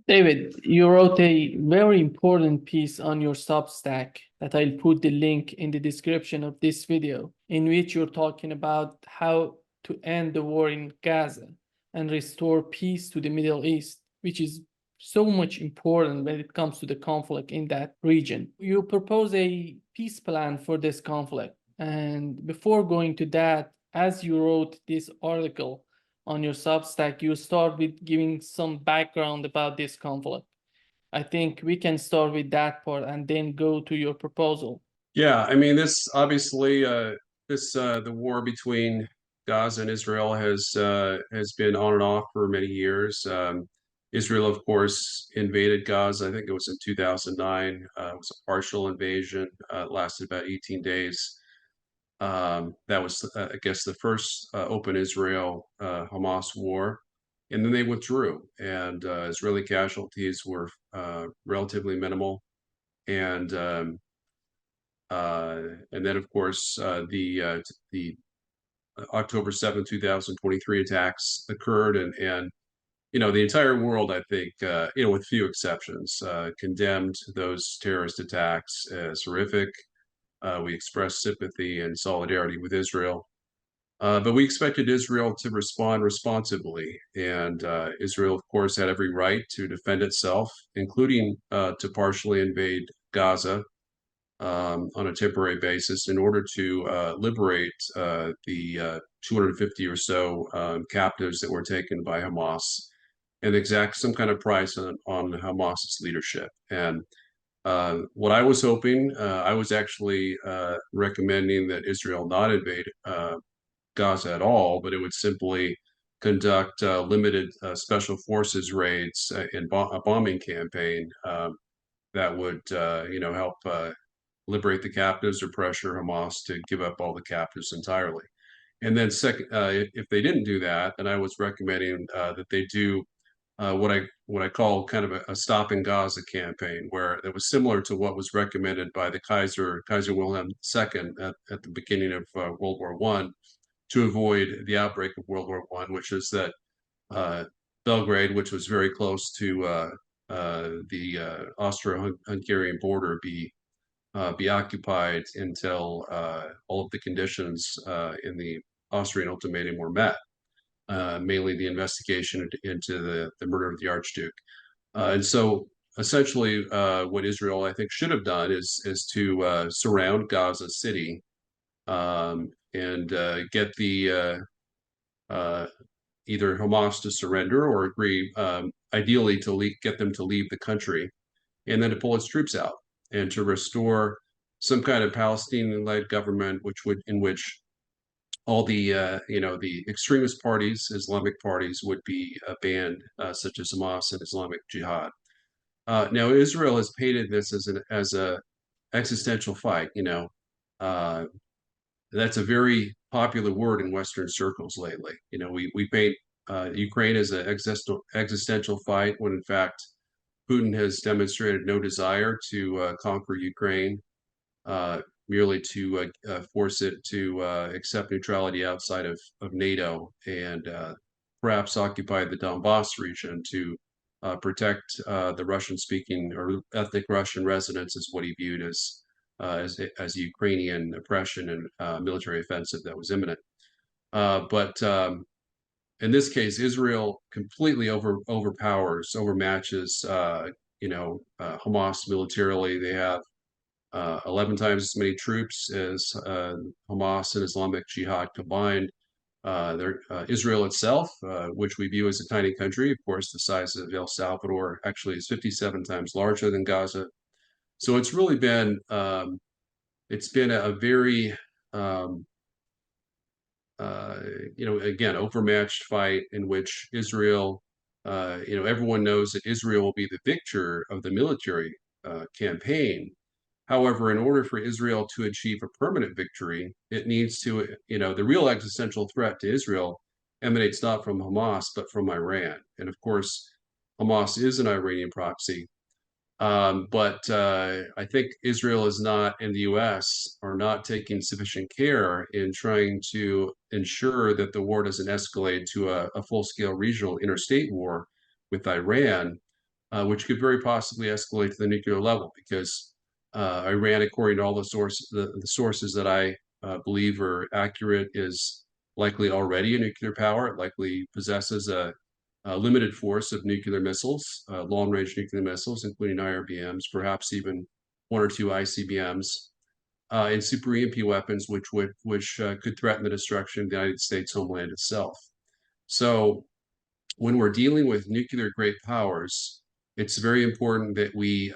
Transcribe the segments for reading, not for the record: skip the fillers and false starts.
David, you wrote a very important piece on your Substack that I'll put the link in the description of this video, in which you're talking about how to end the war in Gaza and restore peace to the Middle East, which is so much important when it comes to the conflict in that region. You propose a peace plan for this conflict. And before going to that, as you wrote this article, on your Substack, you start with giving some background about this conflict. I think we can start with that part and then go to your proposal. Yeah, I mean, this obviously, the war between Gaza and Israel has been on and off for many years. Israel, of course, invaded Gaza. I think it was in 2009. It was a partial invasion. It lasted about 18 days. That was, I guess, the first open Israel Hamas war, and then they withdrew, and Israeli casualties were relatively minimal, and um, and then, of course, the October 7th, 2023 attacks occurred, and the entire world, I think, with few exceptions, condemned those terrorist attacks as horrific. We expressed sympathy and solidarity with Israel, but we expected Israel to respond responsibly, and Israel, of course, had every right to defend itself, including to partially invade Gaza on a temporary basis in order to liberate the 250 or so captives that were taken by Hamas and exact some kind of price on Hamas's leadership. And what I was hoping, I was actually recommending that Israel not invade Gaza at all, but it would simply conduct limited special forces raids in a bombing campaign that would, help liberate the captives or pressure Hamas to give up all the captives entirely. And then second, if they didn't do that, then I was recommending that they do what I call kind of a stop in Gaza campaign, where it was similar to what was recommended by the Kaiser Wilhelm II at the beginning of World War One to avoid the outbreak of World War One, which is that Belgrade, which was very close to the Austro-Hungarian border, be occupied until all of the conditions in the Austrian ultimatum were met, mainly the investigation into the murder of the Archduke. And so essentially what Israel, I think, should have done is to surround Gaza City and get the either Hamas to surrender or agree, ideally to get them to leave the country, and then to pull its troops out and to restore some kind of Palestinian-led government, in which all the extremist parties, Islamic parties, would be banned, such as Hamas and Islamic Jihad. Now, Israel has painted this as a existential fight. Uh, that's a very popular word in Western circles lately. We paint Ukraine as an existential fight when, in fact, Putin has demonstrated no desire to conquer Ukraine, merely to force it to accept neutrality outside of NATO and perhaps occupy the Donbass region to protect the Russian-speaking or ethnic Russian residents, is what he viewed as Ukrainian oppression and military offensive that was imminent. But in this case, Israel completely overmatches, Hamas militarily. They have 11 times as many troops as Hamas and Islamic Jihad combined. Israel itself, which we view as a tiny country, of course, the size of El Salvador, actually is 57 times larger than Gaza. So it's been a very um, again, overmatched fight in which Israel, everyone knows that Israel will be the victor of the military campaign. However, in order for Israel to achieve a permanent victory, it needs to, the real existential threat to Israel emanates not from Hamas, but from Iran. And of course, Hamas is an Iranian proxy. But I think Israel is not, and the U.S. are not taking sufficient care in trying to ensure that the war doesn't escalate to a full-scale regional interstate war with Iran, which could very possibly escalate to the nuclear level, because Iran, according to all the sources that I believe are accurate, is likely already a nuclear power. It likely possesses a limited force of nuclear missiles, long-range nuclear missiles, including IRBMs, perhaps even one or two ICBMs, and super EMP weapons, which could threaten the destruction of the United States homeland itself. So, when we're dealing with nuclear great powers, it's very important that we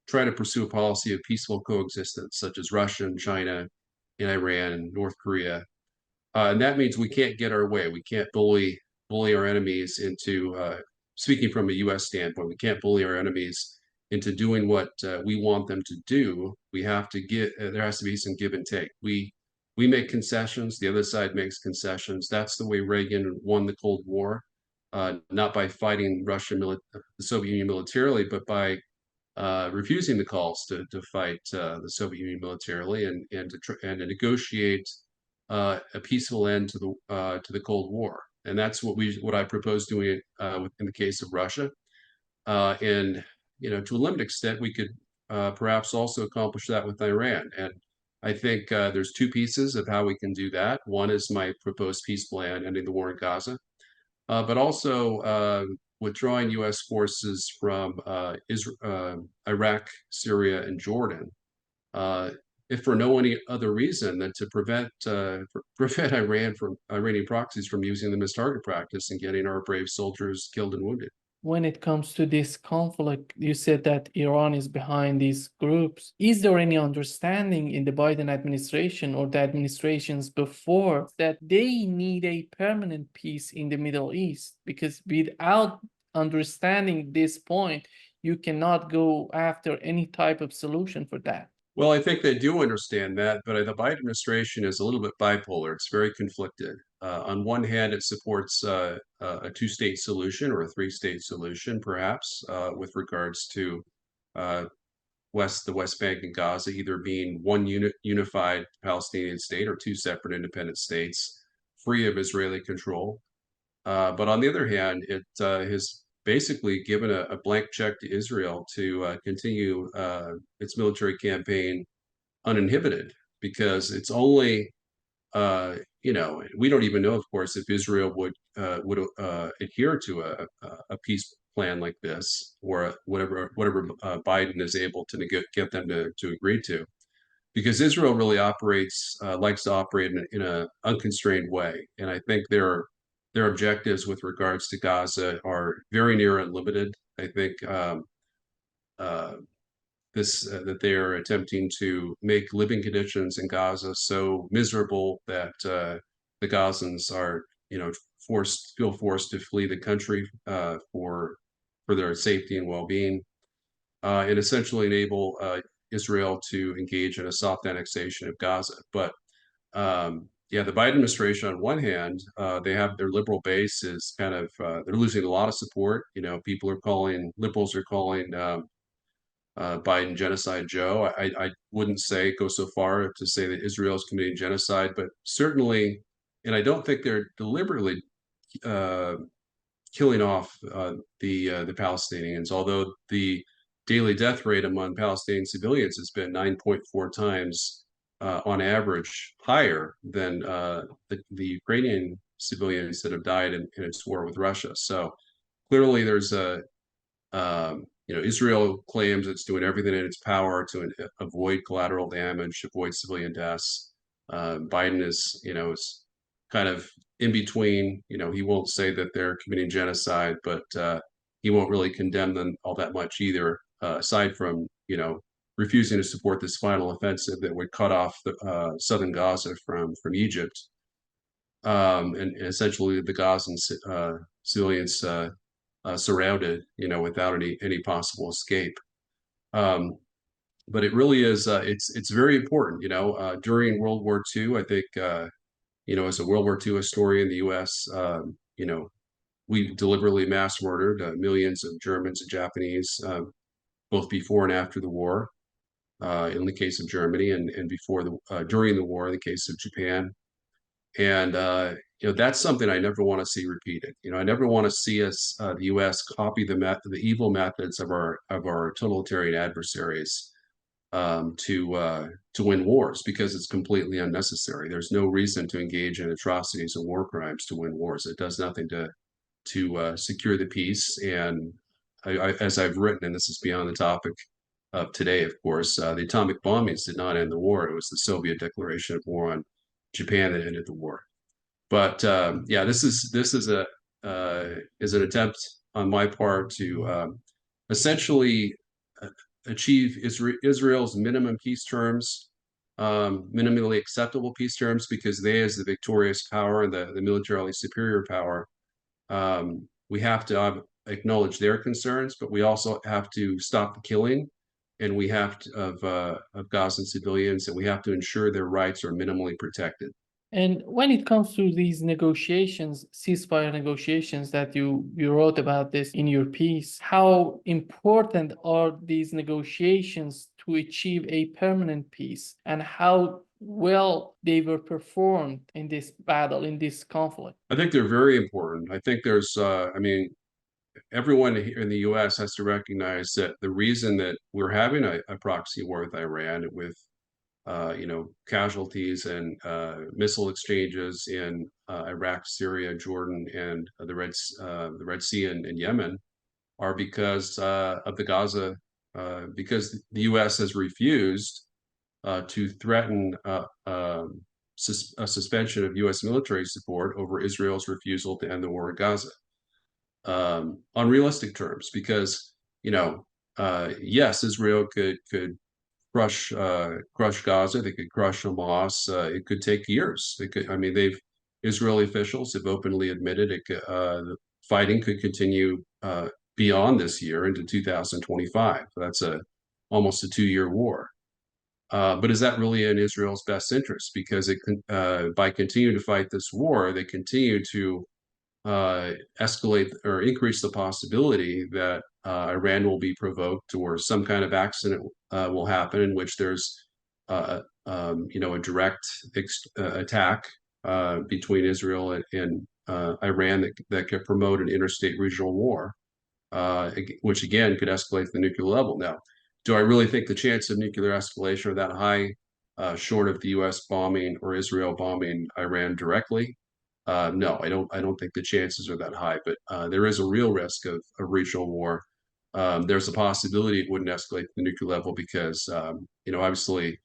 try to pursue a policy of peaceful coexistence, such as Russia and China and Iran and North Korea. And that means we can't get our way. We can't bully our enemies into, speaking from a U.S. standpoint, we can't bully our enemies into doing what we want them to do. We have to there has to be some give and take. We make concessions, the other side makes concessions. That's the way Reagan won the Cold War, not by fighting the Soviet Union militarily, but by refusing the calls to fight the Soviet Union militarily, and to negotiate a peaceful end to the Cold War. And that's what I propose doing in the case of Russia. And to a limited extent, we could perhaps also accomplish that with Iran. And I think there's two pieces of how we can do that. One is my proposed peace plan ending the war in Gaza, but also withdrawing U.S. forces from Iraq, Syria, and Jordan, if for no any other reason than to prevent Iranian proxies from using them as target practice and getting our brave soldiers killed and wounded. When it comes to this conflict, you said that Iran is behind these groups. Is there any understanding in the Biden administration or the administrations before that they need a permanent peace in the Middle East? Because without understanding this point, you cannot go after any type of solution for that. Well, I think they do understand that, but the Biden administration is a little bit bipolar. It's very conflicted. On one hand, it supports a two-state solution or a three-state solution, perhaps, with regards to the West Bank and Gaza either being one unified Palestinian state or two separate independent states, free of Israeli control. But on the other hand, it has basically given a blank check to Israel to continue its military campaign uninhibited, because it's only we don't even know, of course, if Israel would adhere to a peace plan like this, or whatever Biden is able to get them to agree to, because Israel really likes to operate in an unconstrained way, and I think their objectives with regards to Gaza are very near unlimited. I think that they are attempting to make living conditions in Gaza so miserable that the Gazans are, feel forced to flee the country for their safety and well-being, and essentially enable Israel to engage in a soft annexation of Gaza. But the Biden administration, on one hand, they have their liberal base is kind of they're losing a lot of support. Liberals are calling Biden Genocide Joe. I wouldn't go so far to say that Israel is committing genocide, but certainly, and I don't think they're deliberately killing off the Palestinians, although the daily death rate among Palestinian civilians has been 9.4 times on average higher than the Ukrainian civilians that have died in its war with Russia. So clearly there's Israel claims it's doing everything in its power to avoid collateral damage, avoid civilian deaths. Biden is kind of in between. He won't say that they're committing genocide, but he won't really condemn them all that much either, aside from, refusing to support this final offensive that would cut off the southern Gaza from Egypt, and essentially the Gazan civilians surrounded, without any possible escape. But it really is it's very important. During World War II, I think as a World War II historian, the U.S. We deliberately mass murdered millions of Germans and Japanese, both before and after the war, in the case of Germany, and during the war in the case of Japan. And that's something I never want to see repeated. I never want to see us, the U.S., copy the evil methods of our totalitarian adversaries to win wars, because it's completely unnecessary. There's no reason to engage in atrocities and war crimes to win wars. It does nothing to secure the peace. And as I've written, and this is beyond the topic of today, of course, the atomic bombings did not end the war. It was the Soviet declaration of war on Japan that ended the war. But yeah, this is an attempt on my part to essentially achieve Israel's minimum peace terms, minimally acceptable peace terms, because they, as the victorious power and the militarily superior power, we have to acknowledge their concerns, but we also have to stop the killing, and we have to, of Gazan civilians, and we have to ensure their rights are minimally protected. And when it comes to these negotiations, ceasefire negotiations that you wrote about this in your piece, how important are these negotiations to achieve a permanent peace, and how well they were performed in this battle, in this conflict? I think they're very important. I think there's, everyone here in the U.S. has to recognize that the reason that we're having a proxy war with Iran, with casualties and missile exchanges in Iraq, Syria, Jordan, and the Red Sea and Yemen, are because of the Gaza, because the U.S. has refused to threaten a suspension of U.S. military support over Israel's refusal to end the war in Gaza, on realistic terms. Because yes, Israel could crush Gaza. They could crush Hamas. It could take years. Israeli officials have openly admitted the fighting could continue beyond this year into 2025. That's almost a 2-year war. But is that really in Israel's best interest? Because by continuing to fight this war, they continue to escalate or increase the possibility that Iran will be provoked, or some kind of accident will happen in which there's a direct attack between Israel and Iran that could promote an interstate regional war, which again could escalate to the nuclear level. Now, do I really think the chance of nuclear escalation are that high, short of the U.S. bombing or Israel bombing Iran directly? No, I don't think the chances are that high, but there is a real risk of regional war. There's a possibility it wouldn't escalate to the nuclear level because, obviously,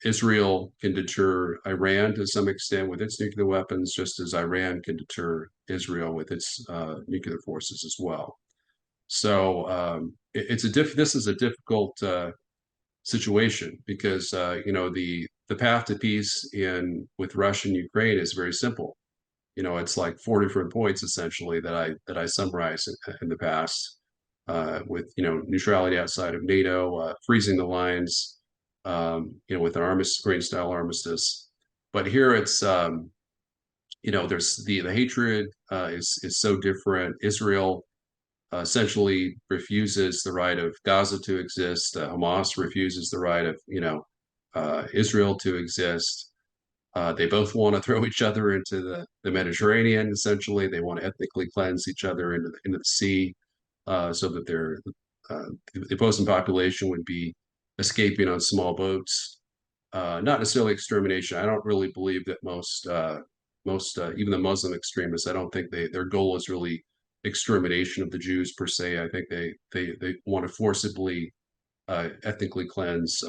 Israel can deter Iran to some extent with its nuclear weapons, just as Iran can deter Israel with its nuclear forces as well. So this is a difficult situation, because the path to peace with Russia and Ukraine is very simple. It's like 4 different points essentially that I summarized in the past, with neutrality outside of NATO, freezing the lines, with an Ukraine-style armistice. But here it's there's the hatred is so different. Israel essentially refuses the right of Gaza to exist. Hamas refuses the right of Israel to exist. They both want to throw each other into the Mediterranean. Essentially, they want to ethnically cleanse each other into the sea, so that the opposing population would be escaping on small boats. Not necessarily extermination. I don't really believe that most even the Muslim extremists, I don't think their goal is really extermination of the Jews per se. I think they want to forcibly ethnically cleanse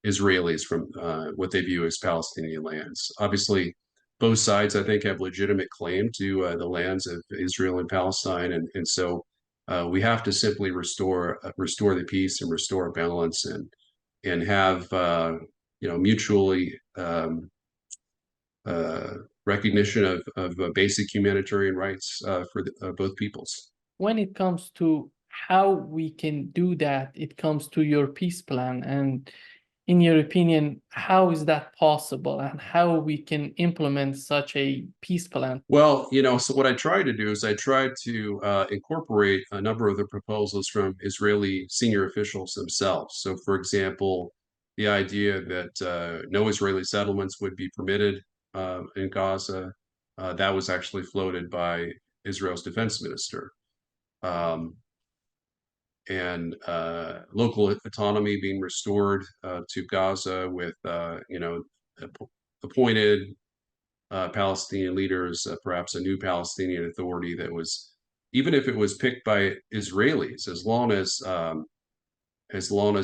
Israelis from what they view as Palestinian lands. Obviously, both sides, I think, have legitimate claim to the lands of Israel and Palestine, and so we have to simply restore the peace and restore balance, and have mutually recognition of basic humanitarian rights for both peoples. When it comes to how we can do that, it comes to your peace plan. And in your opinion, how is that possible, and how we can implement such a peace plan? Well, so what I tried to do is I tried to incorporate a number of the proposals from Israeli senior officials themselves. So, for example, the idea that no Israeli settlements would be permitted in Gaza, That was actually floated by Israel's defense minister. Um, and local autonomy being restored to Gaza with, appointed Palestinian leaders, perhaps a new Palestinian authority that was, even if it was picked by Israelis, as long as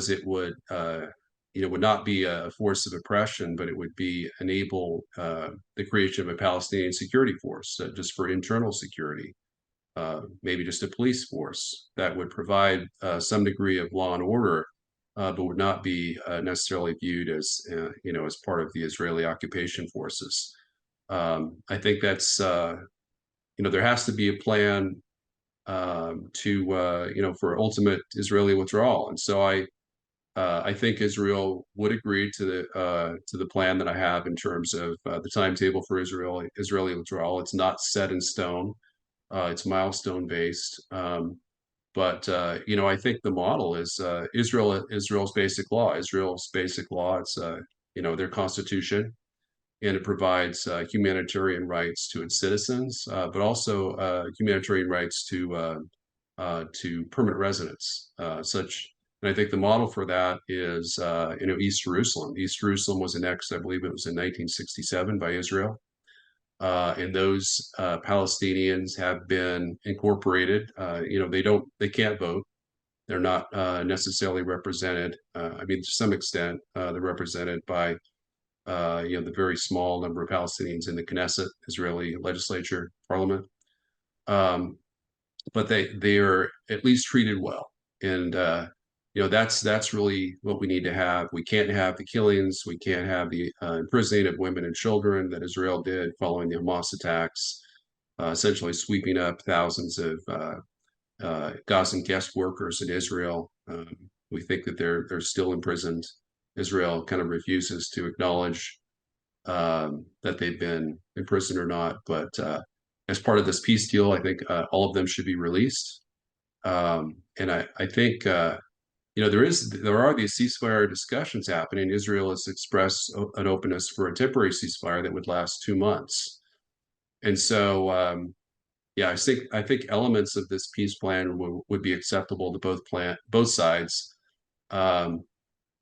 it would, would not be a force of oppression, but it would be enable the creation of a Palestinian security force just for internal security. Maybe just a police force that would provide some degree of law and order, but would not be necessarily viewed as, as part of the Israeli occupation forces. I think that's, there has to be a plan for ultimate Israeli withdrawal. And so I think Israel would agree to the plan that I have in terms of the timetable for Israeli withdrawal. It's not set in stone. It's milestone based. But I think the model is Israel's basic law. Israel's basic law. It's their constitution, and it provides humanitarian rights to its citizens, but also humanitarian rights to permanent residents. And I think the model for that is East Jerusalem. East Jerusalem was annexed, I believe it was in 1967 by Israel. And those Palestinians have been incorporated. They can't vote. They're not necessarily represented. To some extent, they're represented by, the very small number of Palestinians in the Knesset, Israeli legislature, parliament. But they are at least treated well, and that's really what we need to have. We can't have the killings. We can't have the imprisoning of women and children that Israel did following the Hamas attacks, essentially sweeping up thousands of Gazan guest workers in Israel. We think that they're still imprisoned. Israel kind of refuses to acknowledge that they've been imprisoned or not. But as part of this peace deal, I think all of them should be released. And I think there are these ceasefire discussions happening. Israel has expressed an openness for a temporary ceasefire that would last 2 months. And so, I think elements of this peace plan would be acceptable to both sides.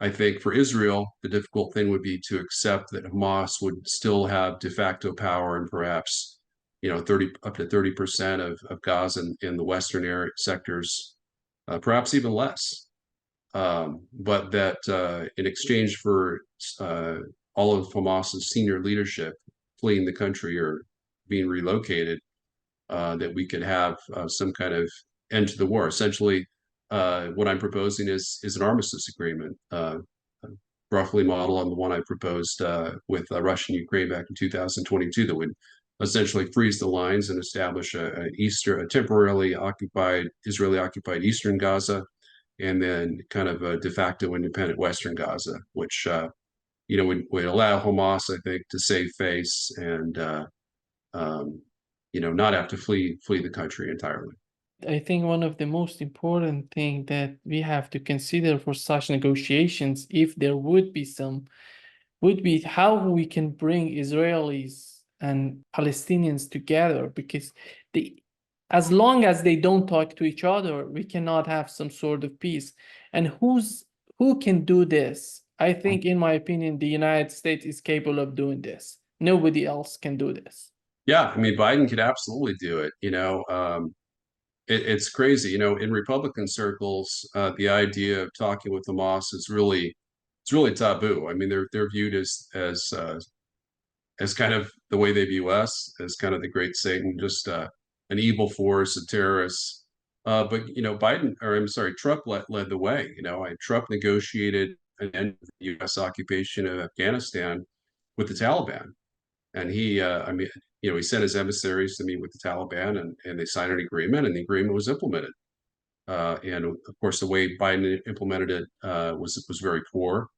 I think for Israel, the difficult thing would be to accept that Hamas would still have de facto power and perhaps, 30% of Gaza in the western area sectors, perhaps even less. But that in exchange for all of Hamas's senior leadership fleeing the country or being relocated, that we could have some kind of end to the war. Essentially, what I'm proposing is an armistice agreement, roughly model on the one I proposed with Russia and Ukraine back in 2022, that would essentially freeze the lines and establish a temporarily occupied Israeli occupied eastern Gaza, and then kind of a de facto independent Western Gaza, which would allow Hamas, I think, to save face and not have to flee the country entirely. I think one of the most important thing that we have to consider for such negotiations, if there would be some, would be how we can bring Israelis and Palestinians together, because as long as they don't talk to each other, we cannot have some sort of peace. And who can do this? I think, in my opinion, the United States is capable of doing this. Nobody else can do this. Yeah, Biden could absolutely do it. It's crazy. In Republican circles, the idea of talking with Hamas is really taboo. They're viewed as kind of the way they view us, as kind of the great Satan, just an evil force, a terrorist. But Trump led the way. Trump negotiated an end to the U.S. occupation of Afghanistan with the Taliban, and he sent his emissaries to meet with the Taliban, and they signed an agreement, and the agreement was implemented. And of course, the way Biden implemented it was very poor.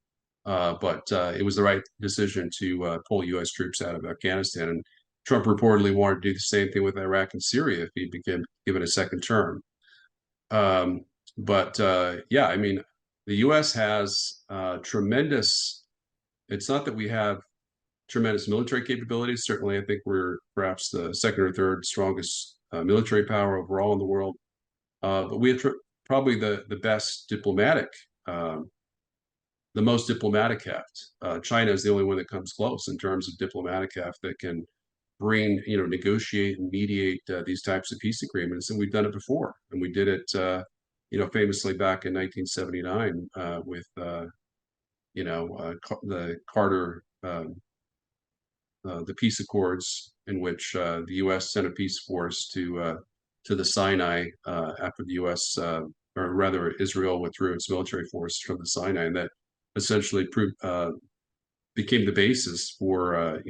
But it was the right decision to pull U.S. troops out of Afghanistan. And Trump reportedly wanted to do the same thing with Iraq and Syria if he became given a second term. The U.S. has tremendous. It's not that we have tremendous military capabilities. Certainly, I think we're perhaps the second or third strongest military power overall in the world. But we have probably the best diplomatic, um, the most diplomatic heft. China is the only one that comes close in terms of diplomatic heft that can bring, negotiate and mediate these types of peace agreements. And we've done it before, and we did it, famously back in 1979 with, the Carter, the peace accords, in which the U.S. sent a peace force to the Sinai after the U.S. Or rather Israel withdrew its military force from the Sinai, and that essentially became the basis for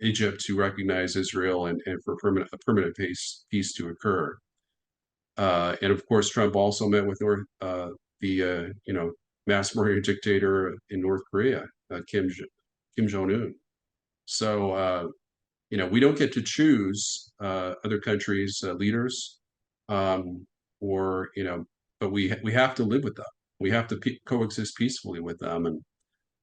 Egypt to recognize Israel and for a permanent peace to occur. And of course, Trump also met with the mass murdering dictator in North Korea, Kim Jong-un. So we don't get to choose other countries' leaders, or but we have to live with them. We have to coexist peacefully with them,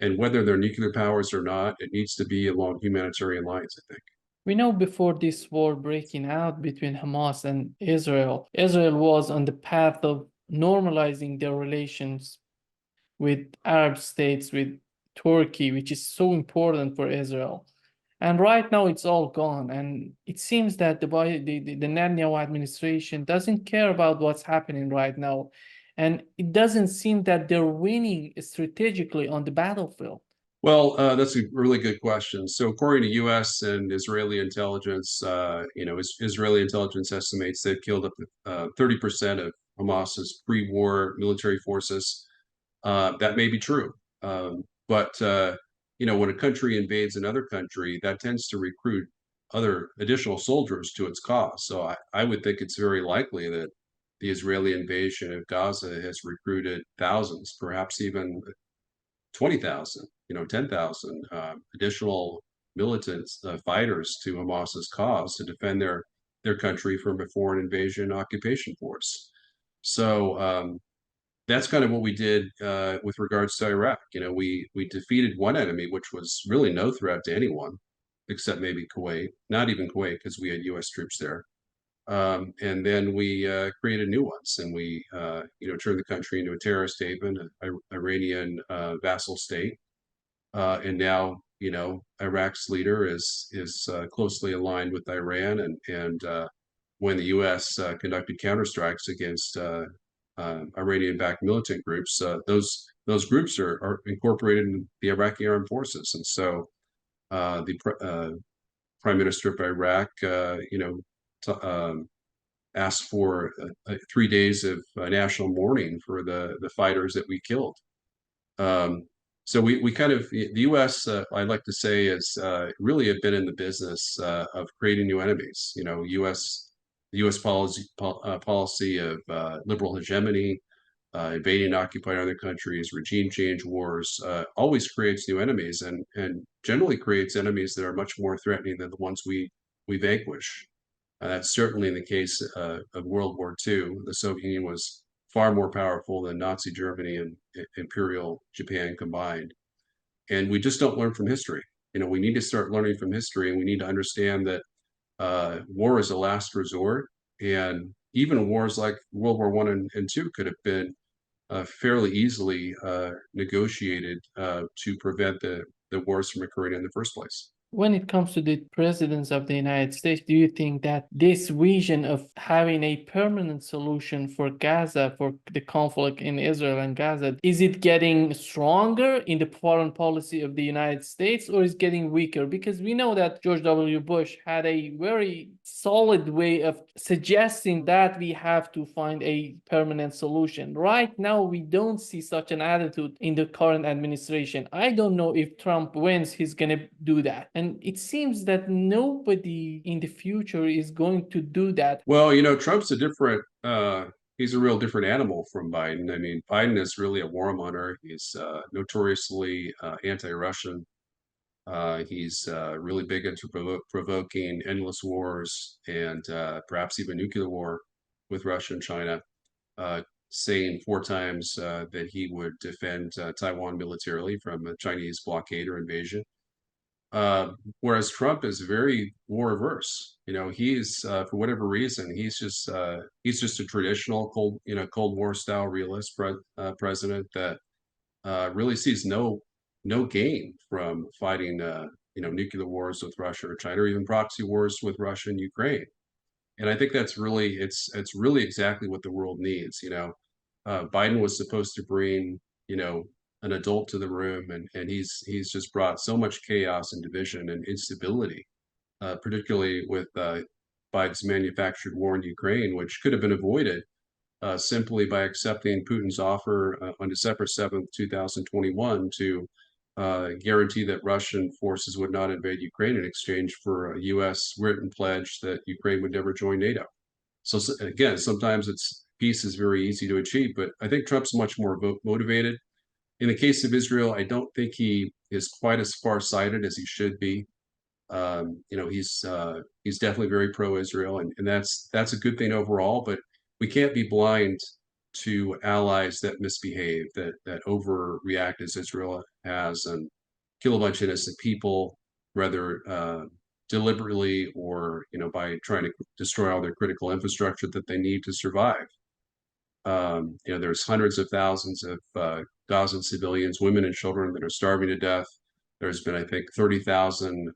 and whether they're nuclear powers or not, it needs to be along humanitarian lines, I think. We know before this war breaking out between Hamas and Israel, Israel was on the path of normalizing their relations with Arab states, with Turkey, which is so important for Israel. And right now it's all gone. And it seems that the Netanyahu administration doesn't care about what's happening right now. And it doesn't seem that they're winning strategically on the battlefield. Well, that's a really good question. So, according to U.S. and Israeli intelligence, Israeli intelligence estimates they've killed up to 30% of Hamas's pre-war military forces. That may be true, but when a country invades another country, that tends to recruit other additional soldiers to its cause. So, I would think it's very likely that the Israeli invasion of Gaza has recruited thousands, perhaps even 20,000, 10,000 additional militants, fighters to Hamas's cause to defend their country from a foreign invasion occupation force. So that's kind of what we did with regards to Iraq. We defeated one enemy, which was really no threat to anyone, except maybe Kuwait. Not even Kuwait, because we had U.S. troops there. And then we created new ones, and we turned the country into a terrorist haven, an Iranian vassal state, and now Iraq's leader is closely aligned with Iran, and when the U.S. Conducted counterstrikes against Iranian-backed militant groups, those groups are incorporated in the Iraqi armed forces, and so the Prime Minister of Iraq, asked for 3 days of national mourning for the fighters that we killed. So we kind of, the U.S. I'd like to say is really have been in the business of creating new enemies. The U.S. policy of liberal hegemony, invading and occupying other countries, regime change wars, always creates new enemies, and generally creates enemies that are much more threatening than the ones we vanquish. That's certainly in the case of World War II. The Soviet Union was far more powerful than Nazi Germany and Imperial Japan combined. And we just don't learn from history. We need to start learning from history, and we need to understand that war is a last resort. And even wars like World War I and II could have been fairly easily negotiated to prevent the wars from occurring in the first place. When it comes to the presidents of the United States, do you think that this vision of having a permanent solution for Gaza, for the conflict in Israel and Gaza, is it getting stronger in the foreign policy of the United States, or is it getting weaker? Because we know that George W. Bush had a very solid way of suggesting that we have to find a permanent solution. Right now, we don't see such an attitude in the current administration. I don't know if Trump wins, he's going to do that. And it seems that nobody in the future is going to do that. Well, Trump's he's a real different animal from Biden. I mean, Biden is really a warmonger. He's notoriously anti-Russian. He's really big into provoking endless wars and perhaps even nuclear war with Russia and China, saying 4 times that he would defend Taiwan militarily from a Chinese blockade or invasion. Whereas Trump is very war averse. He's for whatever reason, he's just a traditional Cold War style realist president that really sees no gain from fighting nuclear wars with Russia or China, or even proxy wars with Russia and Ukraine. And I think that's really it's really exactly what the world needs. Biden was supposed to bring an adult to the room, and he's just brought so much chaos and division and instability, particularly with Biden's manufactured war in Ukraine, which could have been avoided simply by accepting Putin's offer on December 7th, 2021, to guarantee that Russian forces would not invade Ukraine in exchange for a U.S. written pledge that Ukraine would never join NATO. So again, sometimes peace is very easy to achieve, but I think Trump's much more motivated. In the case of Israel, I don't think he is quite as far-sighted as he should be. He's definitely very pro-Israel, and that's a good thing overall. But we can't be blind to allies that misbehave, that overreact as Israel has, and kill a bunch of innocent people, whether deliberately or by trying to destroy all their critical infrastructure that they need to survive. There's hundreds of thousands of Gazan civilians, women and children, that are starving to death. There's been, I think, 30,000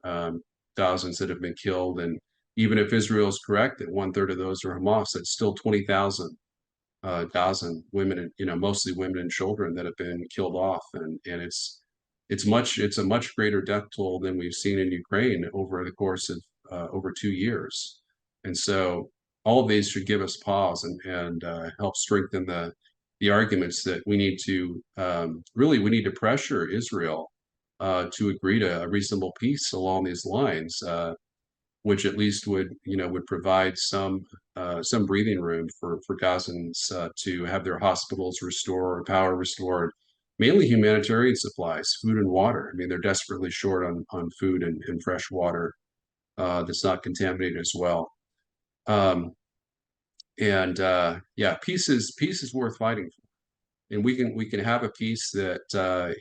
Gazans that have been killed, and even if Israel is correct that 1/3 of those are Hamas, that's still 20,000 Gazan women, and mostly women and children that have been killed off, and it's a much greater death toll than we've seen in Ukraine over the course of over 2 years. And so all of these should give us pause and help strengthen the arguments that we need to we need to pressure Israel to agree to a reasonable peace along these lines, which at least would provide some breathing room for Gazans to have their hospitals restored, power restored, mainly humanitarian supplies, food and water. I mean, they're desperately short on food and fresh water that's not contaminated as well. Yeah, peace is worth fighting for, and we can have a peace that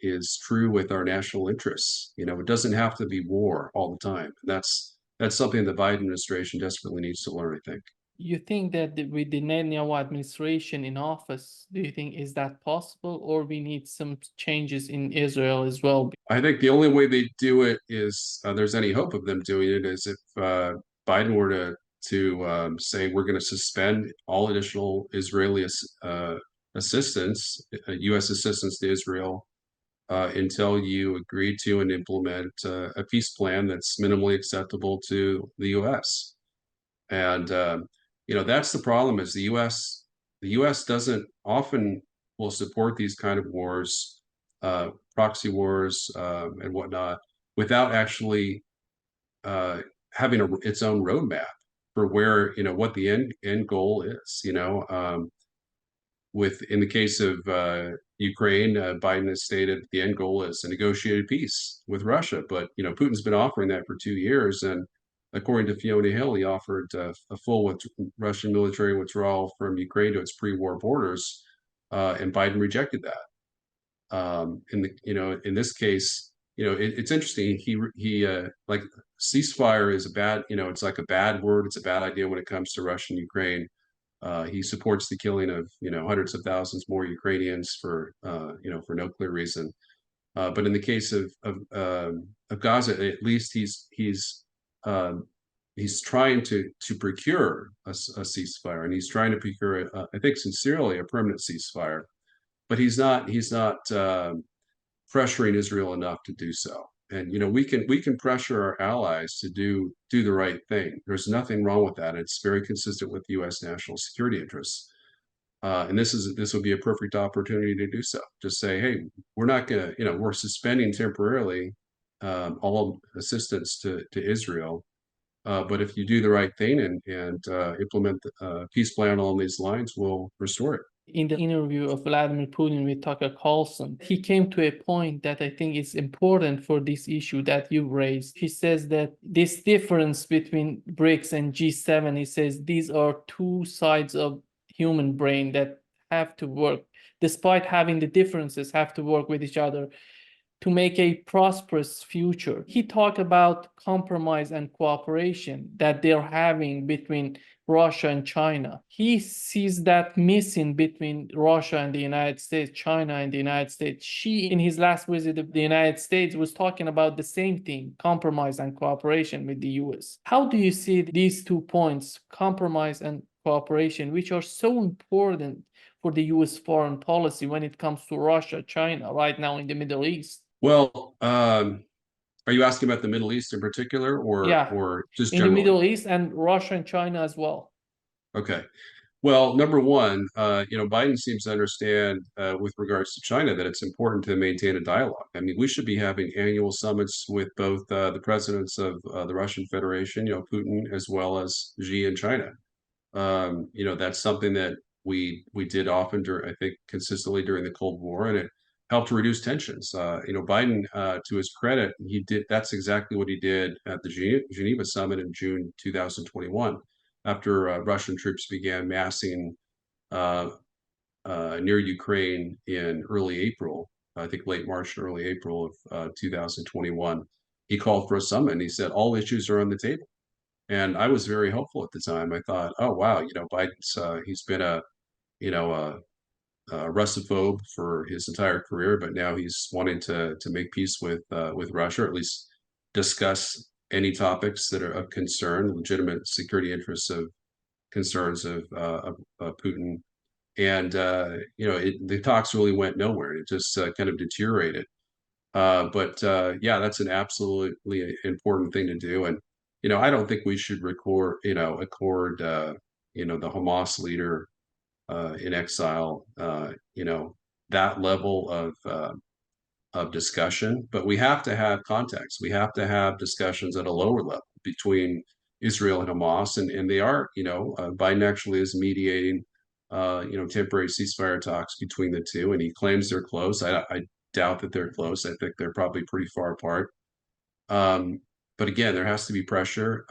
is true with our national interests. It doesn't have to be war all the time. That's something the Biden administration desperately needs to learn, I think. You think that with the Netanyahu administration in office, do you think is that possible, or we need some changes in Israel as well? I think the only way they do it is there's any hope of them doing it is if Biden were to say we're going to suspend all additional Israeli assistance, U.S. assistance to Israel, until you agree to and implement a peace plan that's minimally acceptable to the U.S. And that's the problem, is the U.S. doesn't often will support these kind of wars, proxy wars and whatnot, without actually having its own roadmap for where what the end goal is. In the case of Ukraine, Biden has stated the end goal is a negotiated peace with Russia, but Putin's been offering that for 2 years, and according to Fiona Hill, he offered a full Russian military withdrawal from Ukraine to its pre-war borders, and Biden rejected that. In this case, it's interesting. He like ceasefire is a bad, it's like a bad word. It's a bad idea when it comes to Russia and Ukraine. He supports the killing of hundreds of thousands more Ukrainians for no clear reason. But in the case of Gaza, at least he's trying to procure a ceasefire, and he's trying to procure, I think sincerely, a permanent ceasefire. But he's not pressuring Israel enough to do so. And we can pressure our allies to do the right thing. There's nothing wrong with that. It's very consistent with U.S. national security interests. And this would be a perfect opportunity to do so. Just say, hey, we're not gonna, we're suspending temporarily all assistance to Israel. But if you do the right thing and implement the peace plan along these lines, we'll restore it. In the interview of Vladimir Putin with Tucker Carlson, he came to a point that I think is important for this issue that you raised. He says that this difference between BRICS and G7, he says these are two sides of human brain that have to work, despite having the differences, have to work with each other. to make a prosperous future. He talked about compromise and cooperation that they're having between Russia and China. He sees that missing between Russia and the United States, China and the United States. Xi, in his last visit to the United States, was talking about the same thing, compromise and cooperation with the US. How do you see these 2 points, compromise and cooperation, which are so important for the US foreign policy when it comes to Russia, China, right now in the Middle East? Well, are you asking about the Middle East in particular, Yeah, or just in the generally? Middle East and Russia and China as well. Okay. Well, number one, Biden seems to understand with regards to China that it's important to maintain a dialogue. I mean, we should be having annual summits with both the presidents of the Russian Federation, Putin, as well as Xi in China. That's something that we did often I think consistently during the Cold War, and it helped to reduce tensions. Biden, to his credit, that's exactly what he did at the Geneva summit in June 2021, after Russian troops began massing uh, near Ukraine in early April, I think late March and early April of 2021. He called for a summit, and he said all issues are on the table. And I was very hopeful at the time. I thought, oh wow, Biden's he's been a Russophobe for his entire career, but now he's wanting to make peace with Russia, or at least discuss any topics that are of concern, legitimate security interests of concerns of Putin. And the talks really went nowhere. It just kind of deteriorated. But yeah, that's an absolutely important thing to do. And I don't think we should accord the Hamas leader in exile, that level of discussion. But we have to have context. We have to have discussions at a lower level between Israel and Hamas, and they are, Biden actually is mediating, temporary ceasefire talks between the two, and he claims they're close. I doubt that they're close. I think they're probably pretty far apart. But again, there has to be pressure.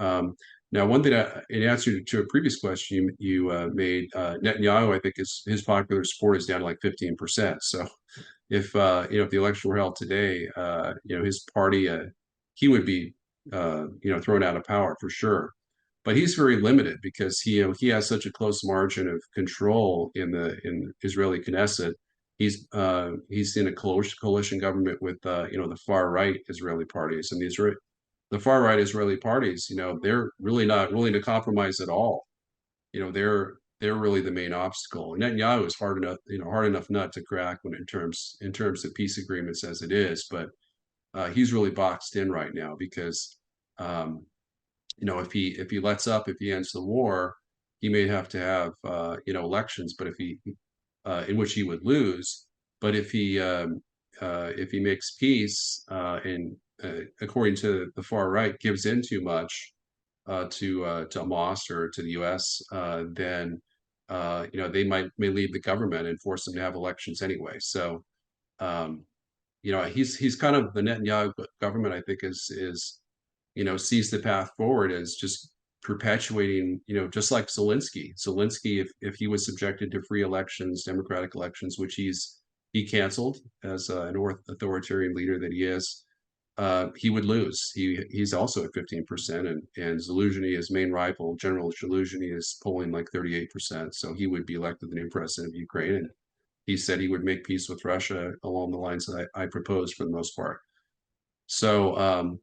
Now, one thing, in answer to a previous question you made, Netanyahu, I think his popular support is down to like 15%. So if if the election were held today, his party, he would be thrown out of power for sure. But he's very limited because he has such a close margin of control in Israeli Knesset. He's in a coalition government with the far right Israeli parties, and the far right Israeli parties, they're really not willing to compromise at all. They're really the main obstacle. And Netanyahu is hard enough nut to crack in terms of peace agreements as it is, but he's really boxed in right now because if he lets up, if he ends the war, he may have to have elections, but in which he would lose. But if he makes peace and according to the far right, gives in too much to Hamas or to the U.S., then they may leave the government and force them to have elections anyway. So he's kind of the Netanyahu government. I think is sees the path forward as just perpetuating, just like Zelensky. Zelensky, if he was subjected to free elections, democratic elections, which he canceled as an authoritarian leader that he is, he would lose. He's also at 15%, and Zelensky, his main rival, General Zelensky, is polling like 38%. So he would be elected the new president of Ukraine, and he said he would make peace with Russia along the lines that I proposed for the most part. So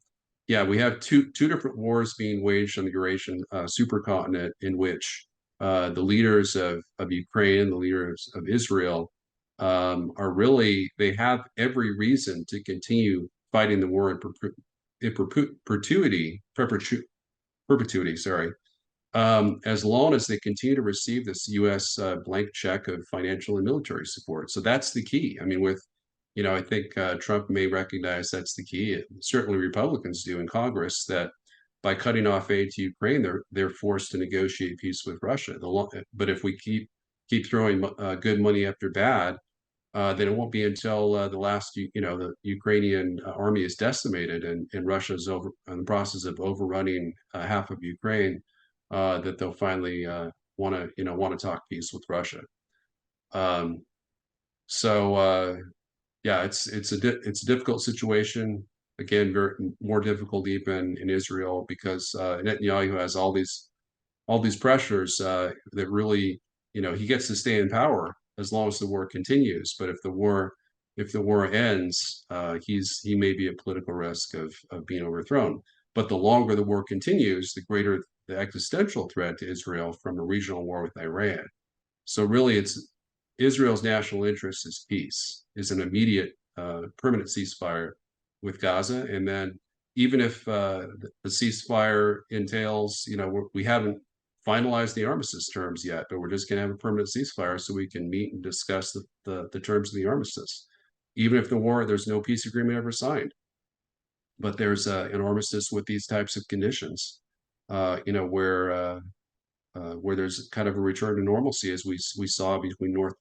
yeah, we have two different wars being waged on the Eurasian supercontinent, in which the leaders of Ukraine and the leaders of Israel they have every reason to continue fighting the war in perpetuity, sorry, as long as they continue to receive this U.S. Blank check of financial and military support. So that's the key. I mean, I think Trump may recognize that's the key. Certainly Republicans do in Congress, that by cutting off aid to Ukraine, they're forced to negotiate peace with Russia. But if we keep throwing good money after bad, then it won't be until the Ukrainian army is decimated and Russia's in the process of overrunning half of Ukraine, that they'll finally want to talk peace with Russia. So yeah, it's a difficult situation. Again, very more difficult even in Israel because Netanyahu has all these pressures that really, he gets to stay in power as long as the war continues. But if the war ends, he may be at political risk of being overthrown. But the longer the war continues, the greater the existential threat to Israel from a regional war with Iran. So really, it's Israel's national interest is peace, is an immediate, permanent ceasefire with Gaza, and then even if the ceasefire entails, we haven't finalized the armistice terms yet, but we're just going to have a permanent ceasefire so we can meet and discuss the terms of the armistice. Even if there's no peace agreement ever signed, but there's an armistice with these types of conditions, where there's kind of a return to normalcy as we saw between North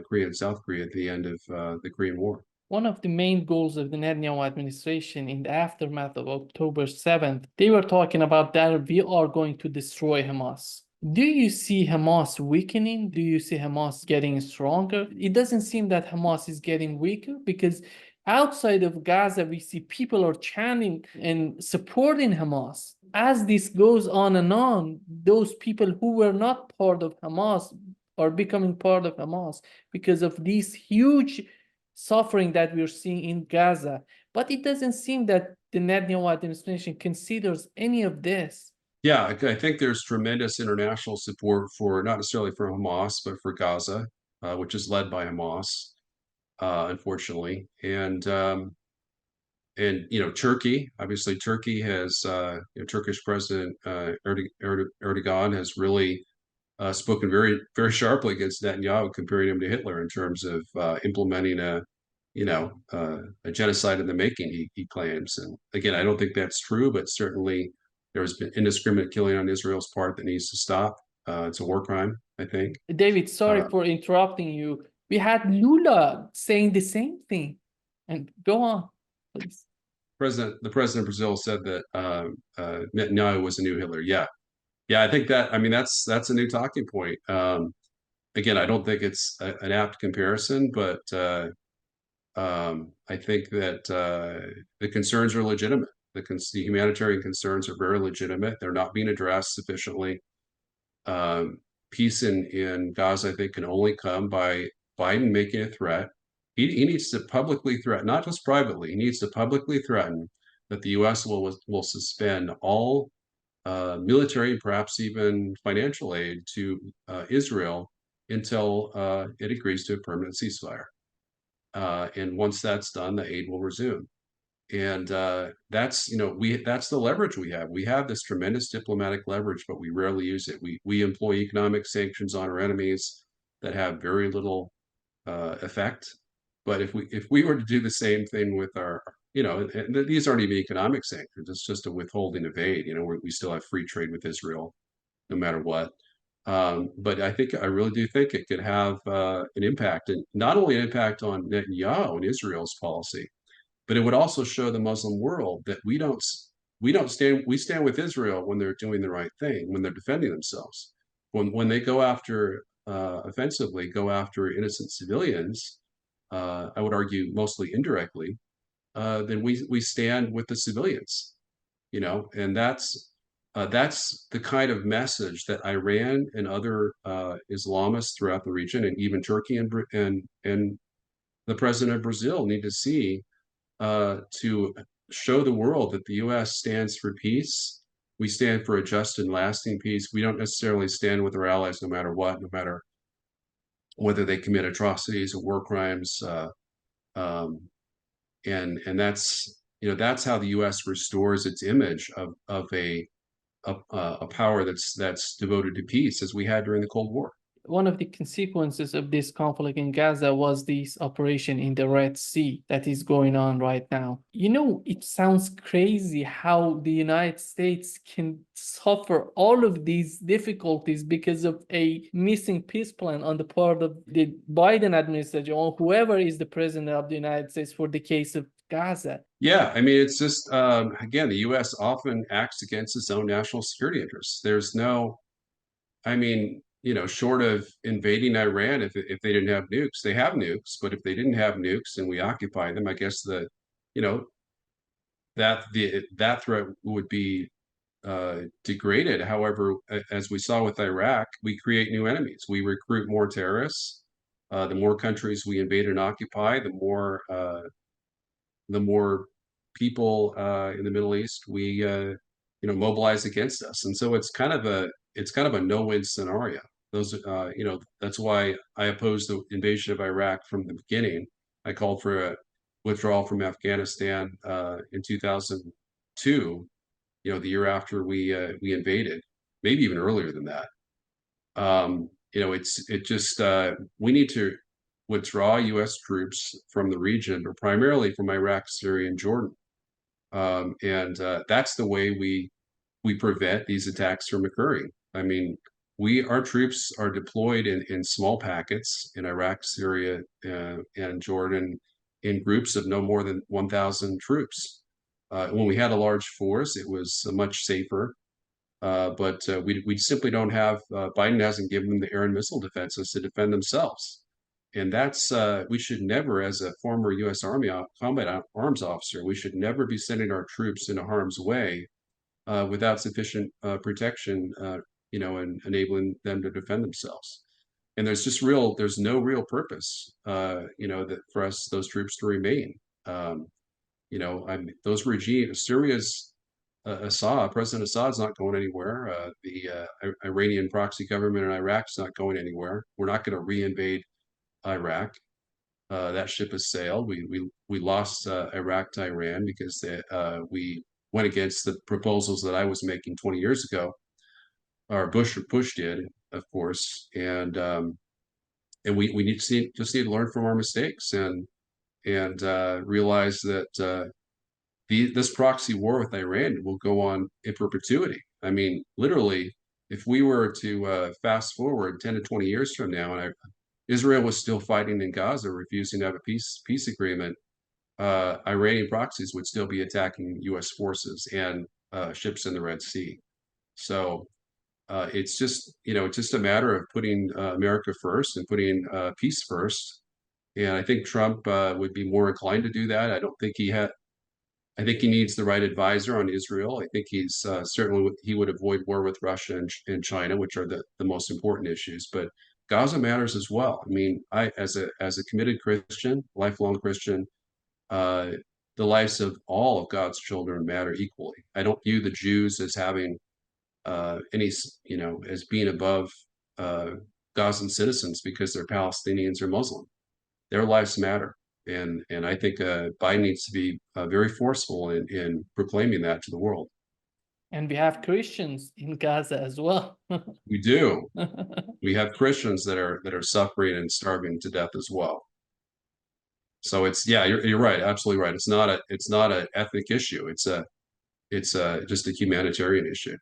Korea and South Korea at the end of the Korean War. One of the main goals of the Netanyahu administration in the aftermath of October 7th, they were talking about that we are going to destroy Hamas. Do you see Hamas weakening? Do you see Hamas getting stronger? It doesn't seem that Hamas is getting weaker because outside of Gaza, we see people are chanting and supporting Hamas. As this goes on and on, those people who were not part of Hamas are becoming part of Hamas because of these huge suffering that we're seeing in Gaza. But it doesn't seem that the Netanyahu administration considers any of this. Yeah, I think there's tremendous international support for not necessarily for Hamas, but for Gaza, which is led by Hamas, unfortunately. And Turkey, obviously, Turkey has Turkish President Erdogan has really spoken very, very sharply against Netanyahu, comparing him to Hitler in terms of implementing a genocide in the making. He claims, and again, I don't think that's true, but certainly there has been indiscriminate killing on Israel's part that needs to stop. It's a war crime, I think. David, sorry for interrupting you. We had Lula saying the same thing, and go on, please. The president of Brazil said that Netanyahu was a new Hitler. Yeah, yeah, I think that. I mean, that's a new talking point. Again, I don't think it's an apt comparison, but I think that the concerns are legitimate. The humanitarian concerns are very legitimate. They're not being addressed sufficiently. Peace in Gaza, I think, can only come by Biden making a threat. He needs to publicly threaten, not just privately. He needs to publicly threaten that the U.S. will suspend all military and perhaps even financial aid to Israel until it agrees to a permanent ceasefire. And once that's done, the aid will resume. And that's the leverage we have. We have this tremendous diplomatic leverage, but we rarely use it. We employ economic sanctions on our enemies that have very little effect. But if we were to do the same thing with our, and these aren't even economic sanctions. It's just a withholding of aid. We still have free trade with Israel, no matter what. But I really do think it could have an impact, and not only an impact on Netanyahu and Israel's policy, but it would also show the Muslim world that we stand with Israel when they're doing the right thing, when they're defending themselves. When they go after offensively, go after innocent civilians, I would argue mostly indirectly, then we stand with the civilians, and that's the kind of message that Iran and other Islamists throughout the region, and even Turkey and the president of Brazil need to see, to show the world that the U.S. stands for peace. We stand for a just and lasting peace. We don't necessarily stand with our allies no matter what, no matter whether they commit atrocities or war crimes. And that's how the U.S. restores its image of a power that's devoted to peace, as we had during the Cold War. One of the consequences of this conflict in Gaza was this operation in the Red Sea that is going on right now. It sounds crazy how the United States can suffer all of these difficulties because of a missing peace plan on the part of the Biden administration or whoever is the president of the United States for the case of Gaza. Yeah, I mean, it's just, again, the U.S. often acts against its own national security interests. I mean, short of invading Iran, if they didn't have nukes, they have nukes, but if they didn't have nukes and we occupy them, I guess you know, that threat would be degraded. However, as we saw with Iraq, we create new enemies. We recruit more terrorists. The more countries we invade and occupy, the more people in the Middle East we mobilize against us. And so it's kind of a no-win scenario. That's why I opposed the invasion of Iraq from the beginning. I called for a withdrawal from Afghanistan in 2002. The year after we invaded, maybe even earlier than that. We need to withdraw U.S. troops from the region, but primarily from Iraq, Syria, and Jordan. That's the way we prevent these attacks from occurring. I mean, our troops are deployed in small packets in Iraq, Syria, and Jordan in groups of no more than 1,000 troops. When we had a large force, it was much safer. But we simply don't have, Biden hasn't given them the air and missile defenses to defend themselves. And we should never, as a former U.S. Army combat arms officer, we should never be sending our troops into harm's way without sufficient protection, and enabling them to defend themselves. And there's no real purpose, for those troops to remain. Those regimes, Syria's President Assad's not going anywhere. The Iranian proxy government in Iraq's not going anywhere. We're not going to reinvade Iraq. That ship has sailed. We lost Iraq to Iran because we went against the proposals that I was making 20 years ago, or Bush did, of course, and we just need to learn from our mistakes and realize that this proxy war with Iran will go on in perpetuity. I mean, literally, if we were to fast forward 10 to 20 years from now, and Israel was still fighting in Gaza, refusing to have a peace agreement, Iranian proxies would still be attacking U.S. forces and ships in the Red Sea. So it's just a matter of putting America first and putting peace first. And I think Trump would be more inclined to do that. I think he needs the right advisor on Israel. I think he would avoid war with Russia and China, which are the most important issues. But Gaza matters as well. I mean, as a committed Christian, lifelong Christian, the lives of all of God's children matter equally. I don't view the Jews as having as being above Gazan citizens because they're Palestinians or Muslim. Their lives matter. And I think Biden needs to be very forceful in proclaiming that to the world. And we have Christians in Gaza as well. We do. We have Christians that are suffering and starving to death as well. So you're right, absolutely right. It's not an ethnic issue. It's just a humanitarian issue.